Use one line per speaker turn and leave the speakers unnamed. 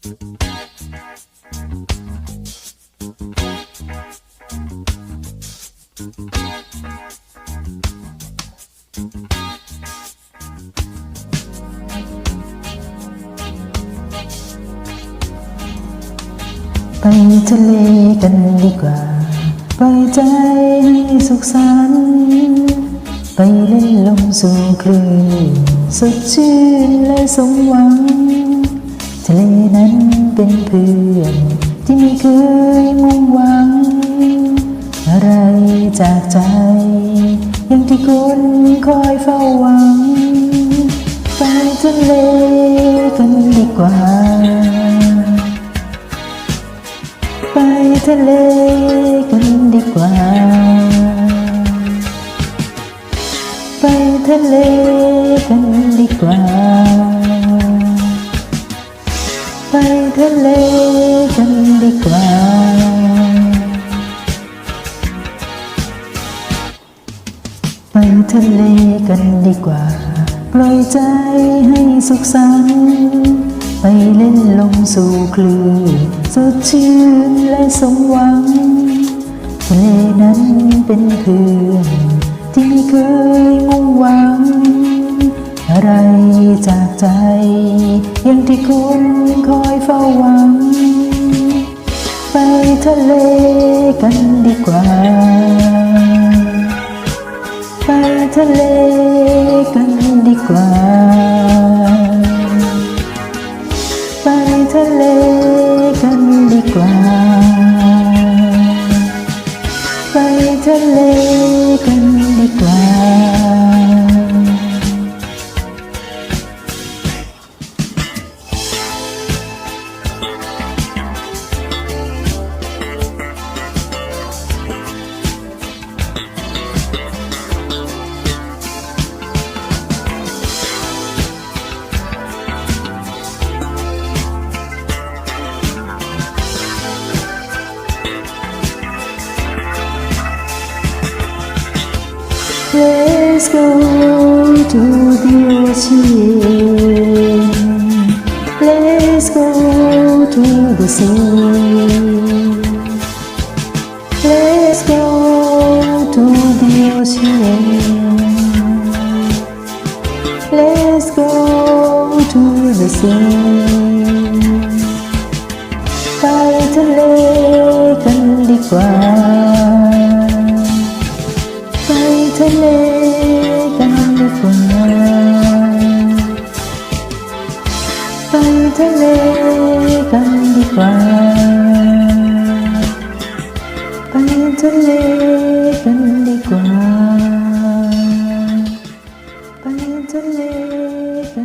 ไปทะเลกันดีกว่าปล่อยใจให้สุขสันต์ไปเล่นลมสู่คลื่นสดชื่นและสมหวังทะเลนั้นเป็นเพื่อนที่ไม่เคยมุ่งหวังอะไรจากใจอย่างที่คนคอยเฝ้าหวังไปทะเลกันดีกว่าไปทะเลกันดีกว่าไปทะเลกันดีกว่าไปทะเลกันดีกว่าไปทะเลกันดีกว่าปล่อยใจให้สุขสันต์ไปเล่นลมสู่คลื่นสดชื่นและสมหวังทะเลนั้นเป็นเพื่อนที่ไม่เคยมุ่งหวังอะไรจากใจอย่างที่คุณคอยเฝ้าหวังไปทะเลกันดีกว่าไปทะเลกันดีกว่าไปทะเลกันดีกว่าไปทะเลกันดีกว่า Let's go to the ocean. Let's go to the sea. Let's go to the ocean. Let's go to the sea. ไปทะเลกันดีกว่าไปทะเลกันดีกว่าไปทะเลกันดีกว่าไปทะเลกันดีกว่าไปทะเลกัน